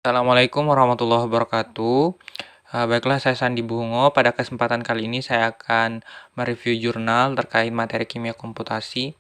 Assalamualaikum warahmatullahi wabarakatuh. Baiklah, saya Sandi Bungo. Pada kesempatan kali ini saya akan mereview jurnal terkait materi kimia komputasi,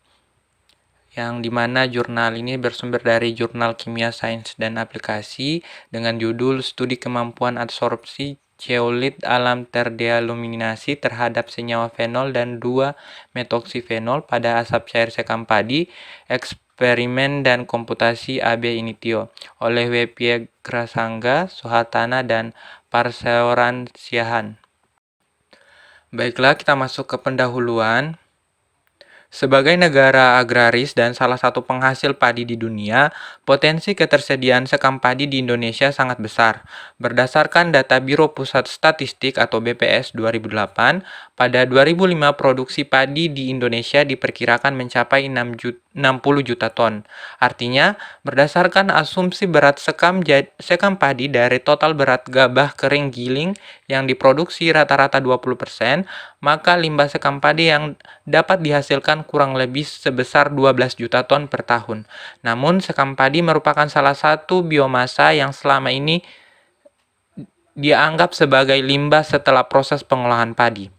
yang dimana jurnal ini bersumber dari Jurnal Kimia Sains dan Aplikasi dengan judul Studi Kemampuan Absorpsi Zeolit Alam Terdealuminasi terhadap senyawa fenol dan 2-metoksifenol pada asap cair sekam padi, eksperimen dan komputasi AB Initio oleh W. Piegrasangga, Sohatana, dan Parseoran Siahan. Baiklah, kita masuk ke pendahuluan. Sebagai negara agraris dan salah satu penghasil padi di dunia, potensi ketersediaan sekam padi di Indonesia sangat besar. Berdasarkan data Biro Pusat Statistik atau BPS 2008, pada 2005 produksi padi di Indonesia diperkirakan mencapai 60 juta ton. Artinya, berdasarkan asumsi berat sekam padi dari total berat gabah kering giling yang diproduksi rata-rata 20%, maka limbah sekam padi yang dapat dihasilkan kurang lebih sebesar 12 juta ton per tahun. Namun, sekam padi merupakan salah satu biomasa yang selama ini dianggap sebagai limbah setelah proses pengolahan padi.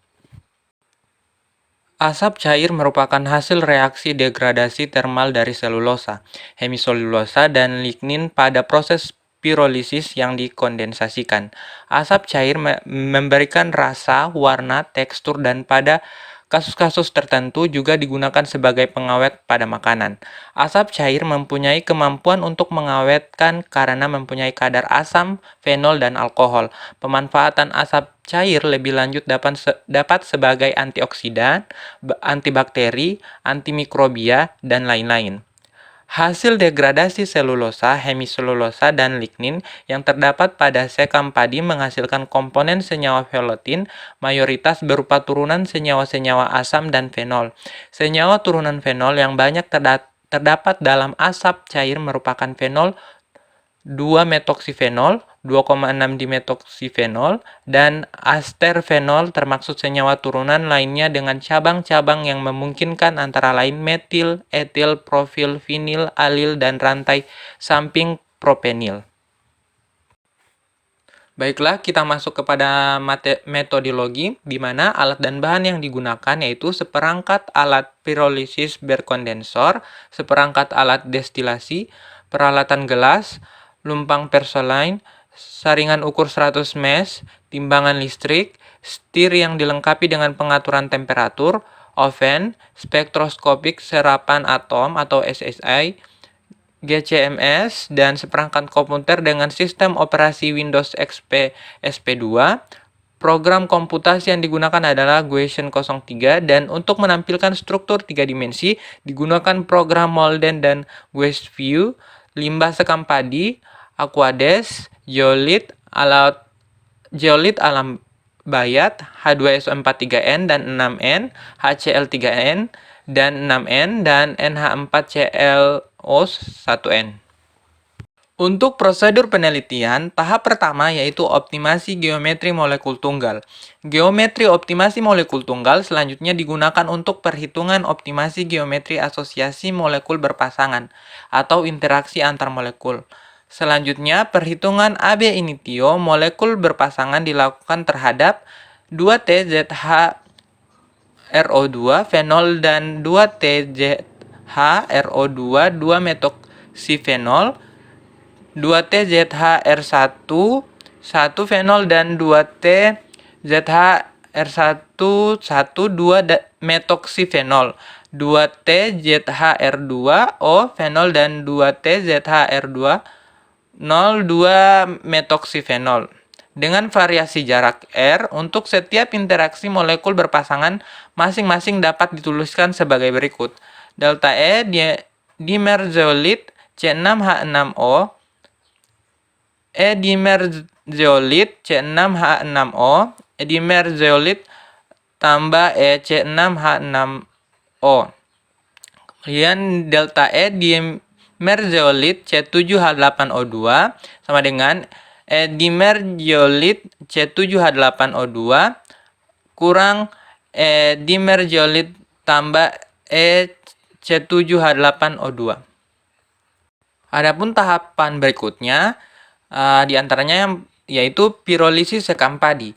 Asap cair merupakan hasil reaksi degradasi termal dari selulosa, hemiselulosa, dan lignin pada proses pirolisis yang dikondensasikan. Asap cair memberikan rasa, warna, tekstur, dan pada kasus-kasus tertentu juga digunakan sebagai pengawet pada makanan. Asap cair mempunyai kemampuan untuk mengawetkan karena mempunyai kadar asam, fenol, dan alkohol. Pemanfaatan asap cair lebih lanjut dapat sebagai antioksidan, antibakteri, antimikrobia, dan lain-lain. Hasil degradasi selulosa, hemiselulosa, dan lignin yang terdapat pada sekam padi menghasilkan komponen senyawa volutin, mayoritas berupa turunan senyawa-senyawa asam dan fenol. Senyawa turunan fenol yang banyak terdapat dalam asap cair merupakan fenol 2-metoksifenol, 2,6-dimetoksifenol, dan asterfenol termasuk senyawa turunan lainnya dengan cabang-cabang yang memungkinkan antara lain metil, etil, profil, vinil, alil, dan rantai samping propenil. Baiklah, kita masuk kepada metodologi, di mana alat dan bahan yang digunakan yaitu seperangkat alat pirolisis berkondensor, seperangkat alat destilasi, peralatan gelas, lumpang persolane, saringan ukur 100 mesh, timbangan listrik, setir yang dilengkapi dengan pengaturan temperatur, oven, spektroskopik serapan atom atau SSI, GCMS, dan seperangkat komputer dengan sistem operasi Windows XP SP2. Program komputasi yang digunakan adalah Gaussian 03, dan untuk menampilkan struktur 3 dimensi digunakan program Molden dan Westview. Limbah sekam padi, Aquades, zeolit alam bayat, H2SO43N dan 6N, HCl3N dan 6N, dan NH4ClO1N. Untuk prosedur penelitian, tahap pertama yaitu optimasi geometri molekul tunggal. Geometri optimasi molekul tunggal selanjutnya digunakan untuk perhitungan optimasi geometri asosiasi molekul berpasangan atau interaksi antar molekul. Selanjutnya, perhitungan AB initio molekul berpasangan dilakukan terhadap 2TZH-RO2 fenol dan 2TZH-RO2 2-metoksifenol, 2TZHR1 1 fenol, dan 2TZHR1 1 2-metoksifenol, 2TZHR2O fenol, dan 2TZHR2 0 2-metoksifenol. Dengan variasi jarak R untuk setiap interaksi molekul berpasangan masing-masing dapat dituliskan sebagai berikut. Delta E dimer zeolit C6H6O, E dimer zeolit C6H6O, E dimer zeolit tambah E C6H6O. Kemudian delta E dimer zeolit C7H8O2 sama dengan E dimer zeolit C7H8O2 kurang E dimer zeolit tambah E C7H8O2. Adapun tahapan berikutnya, Di antaranya yaitu pirolisis sekam padi.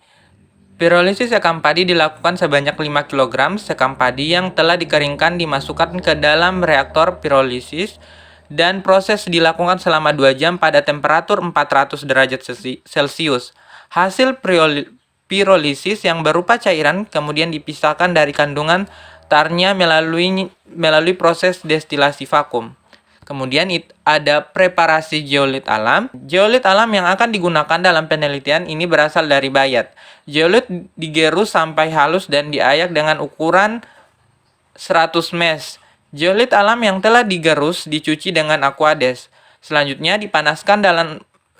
Pirolisis sekam padi dilakukan sebanyak 5 kg sekam padi yang telah dikeringkan dimasukkan ke dalam reaktor pirolisis dan proses dilakukan selama 2 jam pada temperatur 400 derajat Celcius. Hasil pirolisis yang berupa cairan kemudian dipisahkan dari kandungan tarnya melalui proses destilasi vakum. Kemudian ada preparasi zeolit alam. Zeolit alam yang akan digunakan dalam penelitian ini berasal dari bayat. Zeolit digerus sampai halus dan diayak dengan ukuran 100 mesh. Zeolit alam yang telah digerus dicuci dengan aquades. Selanjutnya dipanaskan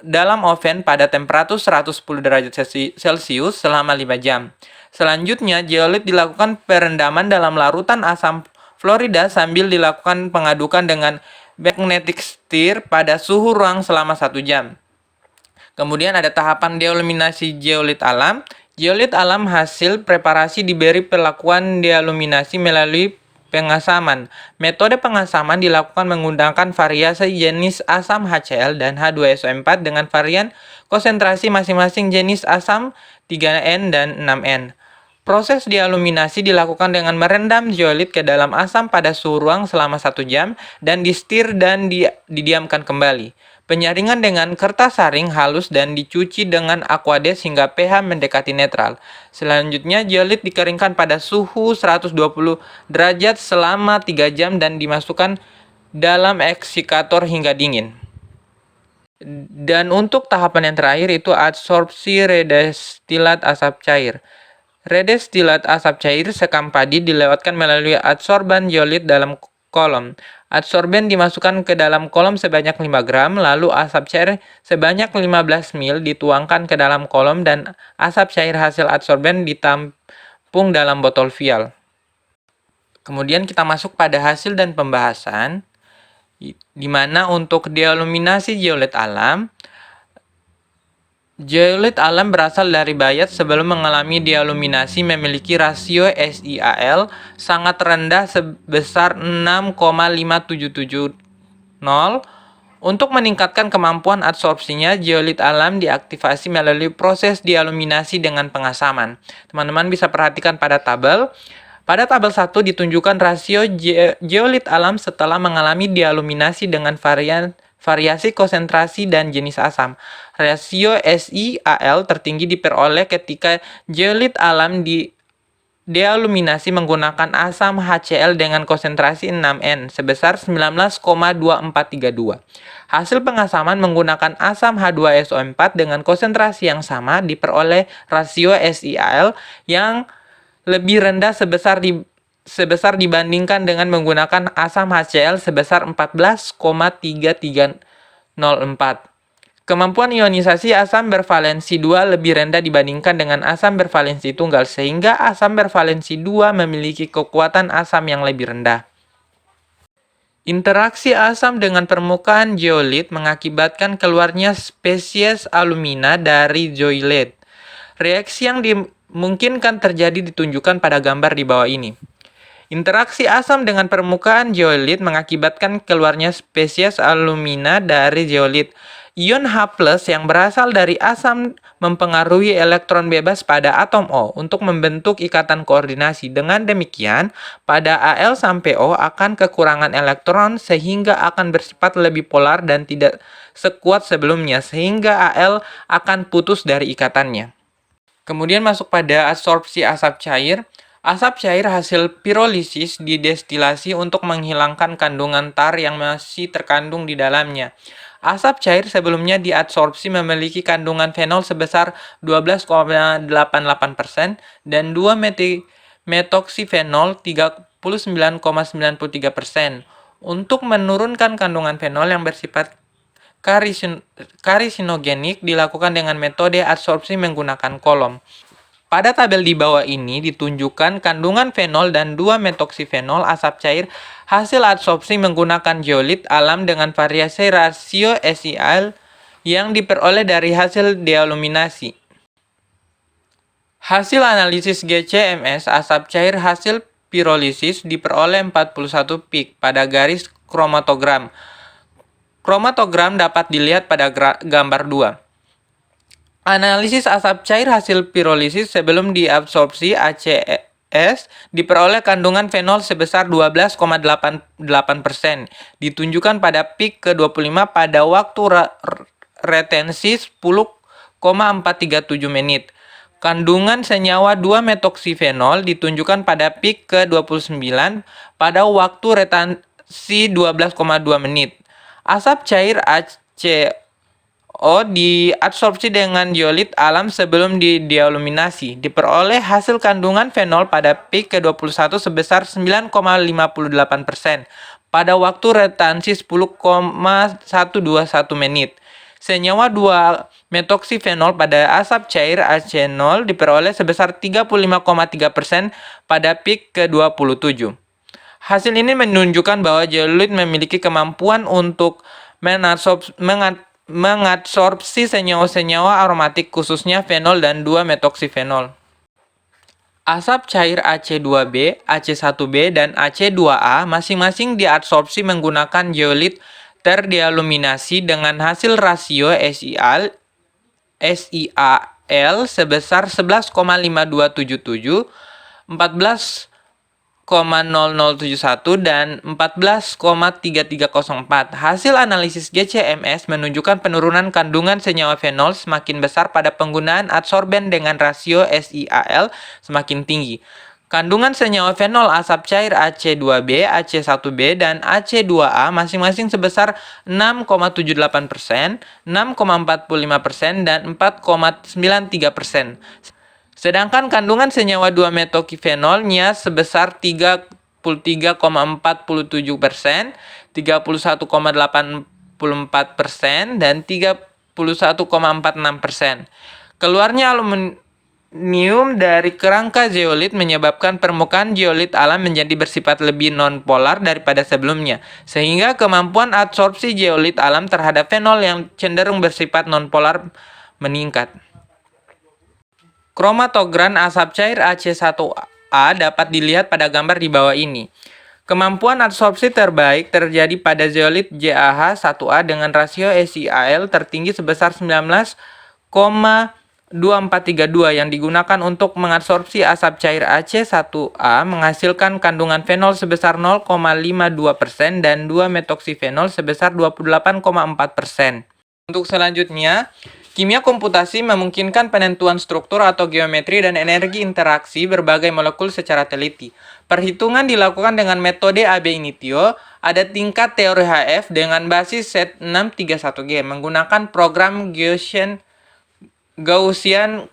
dalam oven pada temperatur 110 derajat Celcius selama 5 jam. Selanjutnya, zeolit dilakukan perendaman dalam larutan asam fluorida sambil dilakukan pengadukan dengan magnetic stir pada suhu ruang selama 1 jam. Kemudian ada tahapan dealuminasi zeolit alam. Zeolit alam hasil preparasi diberi perlakuan dealuminasi melalui pengasaman. Metode pengasaman dilakukan menggunakan variasi jenis asam HCl dan H2SO4 dengan varian konsentrasi masing-masing jenis asam 3N dan 6N. Proses dealuminasi dilakukan dengan merendam zeolit ke dalam asam pada suhu ruang selama 1 jam dan distir dan didiamkan kembali. Penyaringan dengan kertas saring halus dan dicuci dengan aquades hingga pH mendekati netral. Selanjutnya zeolit dikeringkan pada suhu 120 derajat selama 3 jam dan dimasukkan dalam eksikator hingga dingin. Dan untuk tahapan yang terakhir itu adsorpsi redestilat asap cair. Redestilat asap cair sekam padi dilewatkan melalui adsorban zeolit dalam kolom. Adsorben dimasukkan ke dalam kolom sebanyak 5 gram, lalu asap cair sebanyak 15 ml dituangkan ke dalam kolom dan asap cair hasil adsorben ditampung dalam botol vial. Kemudian kita masuk pada hasil dan pembahasan, di mana untuk dealuminasi zeolit alam, zeolit alam berasal dari bayat sebelum mengalami dealuminasi memiliki rasio SiAl sangat rendah sebesar 6,5770. Untuk meningkatkan kemampuan adsorpsinya, zeolit alam diaktifasi melalui proses dealuminasi dengan pengasaman. Teman-teman bisa perhatikan pada tabel. Pada tabel 1 ditunjukkan rasio zeolit alam setelah mengalami dealuminasi dengan variasi konsentrasi dan jenis asam. Rasio SiAl tertinggi diperoleh ketika zeolit alam dealuminasi menggunakan asam HCl dengan konsentrasi 6N sebesar 19,2432. Hasil pengasaman menggunakan asam H2SO4 dengan konsentrasi yang sama diperoleh rasio SiAl yang lebih rendah sebesar dibandingkan dengan menggunakan asam HCl sebesar 14,3304. Kemampuan ionisasi asam bervalensi 2 lebih rendah dibandingkan dengan asam bervalensi tunggal, sehingga asam bervalensi 2 memiliki kekuatan asam yang lebih rendah. Interaksi asam dengan permukaan zeolit mengakibatkan keluarnya spesies alumina dari zeolit. Reaksi yang dimungkinkan terjadi ditunjukkan pada gambar di bawah ini. Interaksi asam dengan permukaan zeolit mengakibatkan keluarnya spesies alumina dari zeolit. Ion H+ yang berasal dari asam mempengaruhi elektron bebas pada atom O untuk membentuk ikatan koordinasi. Dengan demikian, pada Al sampai O akan kekurangan elektron sehingga akan bersifat lebih polar dan tidak sekuat sebelumnya, sehingga Al akan putus dari ikatannya. Kemudian masuk pada adsorpsi asap cair. Asap cair hasil pirolisis didestilasi untuk menghilangkan kandungan tar yang masih terkandung di dalamnya. Asap cair sebelumnya diadsorpsi memiliki kandungan fenol sebesar 12,88% dan 2-metoksifenol 39,93%. Untuk menurunkan kandungan fenol yang bersifat karisinogenik dilakukan dengan metode adsorpsi menggunakan kolom. Pada tabel di bawah ini ditunjukkan kandungan fenol dan 2-metoksifenol asap cair hasil adsorpsi menggunakan zeolit alam dengan variasi rasio SiAl yang diperoleh dari hasil dealuminasi. Hasil analisis GCMS asap cair hasil pirolisis diperoleh 41 pik pada garis kromatogram. Kromatogram dapat dilihat pada gambar 2. Analisis asap cair hasil pirolisis sebelum diabsorpsi ACS diperoleh kandungan fenol sebesar 12,88%, ditunjukkan pada peak ke-25 pada waktu retensi 10,437 menit. Kandungan senyawa 2-metoksifenol ditunjukkan pada peak ke-29 pada waktu retensi 12,2 menit. Asap cair HCO diabsorpsi dengan zeolit alam sebelum didealuminasi. Diperoleh hasil kandungan fenol pada peak ke-21 sebesar 9,58% pada waktu retensi 10,121 menit. Senyawa 2-metoksifenol pada asap cair HCnol diperoleh sebesar 35,3% pada peak ke-27. Hasil ini menunjukkan bahwa zeolit memiliki kemampuan untuk mengadsorpsi senyawa-senyawa aromatik khususnya fenol dan 2-metoksifenol. Asap cair AC2B, AC1B, dan AC2A masing-masing diadsorpsi menggunakan zeolit terdealuminasi dengan hasil rasio SiAl sebesar 11,5277, 14,0071 dan 14,3304. Hasil analisis GCMS menunjukkan penurunan kandungan senyawa fenol semakin besar pada penggunaan adsorben dengan rasio SiAl semakin tinggi. Kandungan senyawa fenol asap cair AC2B, AC1B, dan AC2A masing-masing sebesar 6,78%, 6,45%, dan 4,93%. Sedangkan kandungan senyawa 2-metokifenolnya sebesar 33,47%, 31,84%, dan 31,46%. Keluarnya aluminium dari kerangka zeolit menyebabkan permukaan zeolit alam menjadi bersifat lebih nonpolar daripada sebelumnya, sehingga kemampuan adsorpsi zeolit alam terhadap fenol yang cenderung bersifat nonpolar meningkat. Kromatogram asap cair AC1A dapat dilihat pada gambar di bawah ini. Kemampuan adsorpsi terbaik terjadi pada zeolit ZaH1A dengan rasio SiAl tertinggi sebesar 19,2432 yang digunakan untuk mengadsorpsi asap cair AC1A menghasilkan kandungan fenol sebesar 0,52% dan 2-metoksifenol sebesar 28,4%. Untuk selanjutnya, kimia komputasi memungkinkan penentuan struktur atau geometri dan energi interaksi berbagai molekul secara teliti. Perhitungan dilakukan dengan metode ab initio. Ada tingkat teori HF dengan basis set 631G menggunakan program Gaussian 03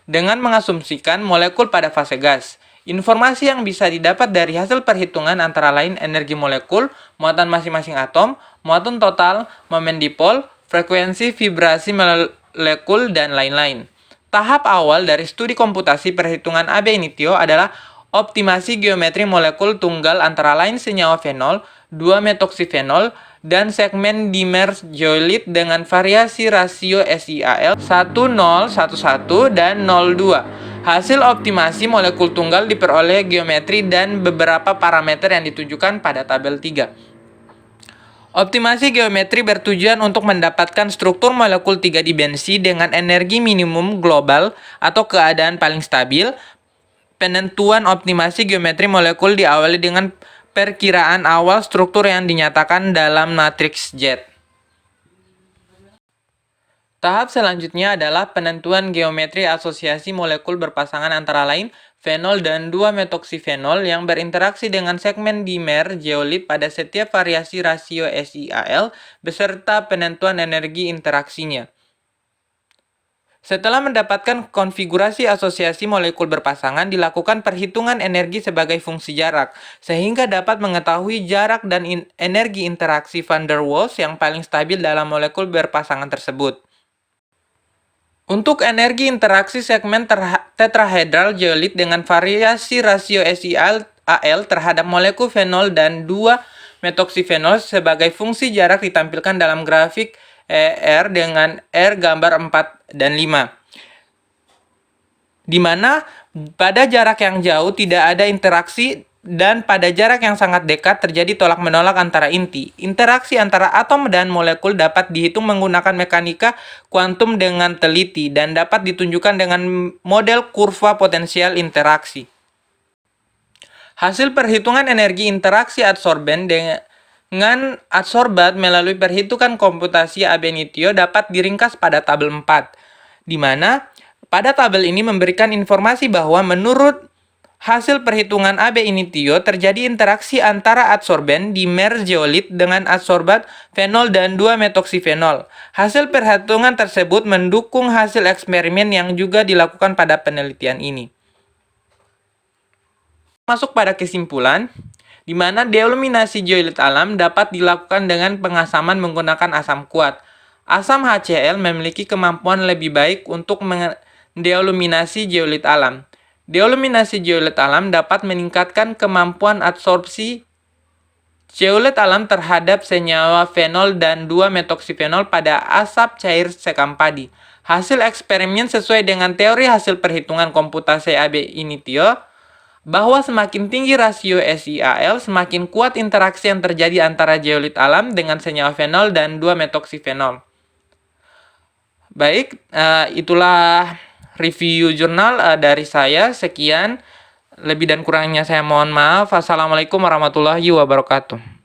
dengan mengasumsikan molekul pada fase gas. Informasi yang bisa didapat dari hasil perhitungan antara lain energi molekul, muatan masing-masing atom, muatan total, momen dipol, frekuensi vibrasi molekul, dan lain-lain. Tahap awal dari studi komputasi perhitungan ab initio adalah optimasi geometri molekul tunggal antara lain senyawa fenol, 2-metoksifenol, dan segmen dimer zeolit dengan variasi rasio SiAl 1011 dan 02. Hasil optimasi molekul tunggal diperoleh geometri dan beberapa parameter yang ditunjukkan pada tabel 3. Optimasi geometri bertujuan untuk mendapatkan struktur molekul 3 dimensi dengan energi minimum global atau keadaan paling stabil. Penentuan optimasi geometri molekul diawali dengan perkiraan awal struktur yang dinyatakan dalam matriks Z. Tahap selanjutnya adalah penentuan geometri asosiasi molekul berpasangan antara lain fenol dan 2-metoksifenol yang berinteraksi dengan segmen dimer zeolit pada setiap variasi rasio SiAl beserta penentuan energi interaksinya. Setelah mendapatkan konfigurasi asosiasi molekul berpasangan, dilakukan perhitungan energi sebagai fungsi jarak, sehingga dapat mengetahui jarak dan energi interaksi van der Waals yang paling stabil dalam molekul berpasangan tersebut. Untuk energi interaksi segmen tetrahedral zeolit dengan variasi rasio SiAl terhadap molekul fenol dan 2-metoksifenol sebagai fungsi jarak ditampilkan dalam grafik R dengan R gambar 4 dan 5. Di mana pada jarak yang jauh tidak ada interaksi dan pada jarak yang sangat dekat terjadi tolak-menolak antara inti. Interaksi antara atom dan molekul dapat dihitung menggunakan mekanika kuantum dengan teliti dan dapat ditunjukkan dengan model kurva potensial interaksi. Hasil perhitungan energi interaksi adsorben dengan adsorbat melalui perhitungan komputasi ab initio dapat diringkas pada tabel 4, di mana pada tabel ini memberikan informasi bahwa menurut hasil perhitungan ab initio terjadi interaksi antara adsorben dimer zeolit dengan adsorbat fenol dan 2-metoksifenol. Hasil perhitungan tersebut mendukung hasil eksperimen yang juga dilakukan pada penelitian ini. Masuk pada kesimpulan, di mana dealuminasi zeolit alam dapat dilakukan dengan pengasaman menggunakan asam kuat. Asam HCl memiliki kemampuan lebih baik untuk mendealuminasi zeolit alam. Dealuminasi zeolit alam dapat meningkatkan kemampuan absorpsi zeolit alam terhadap senyawa fenol dan 2-metoksifenol pada asap cair sekam padi. Hasil eksperimen sesuai dengan teori hasil perhitungan komputasi ab initio bahwa semakin tinggi rasio SiAl, semakin kuat interaksi yang terjadi antara zeolit alam dengan senyawa fenol dan 2-metoksifenol. Baik, itulah review jurnal dari saya. Sekian, lebih dan kurangnya saya mohon maaf. Assalamualaikum warahmatullahi wabarakatuh.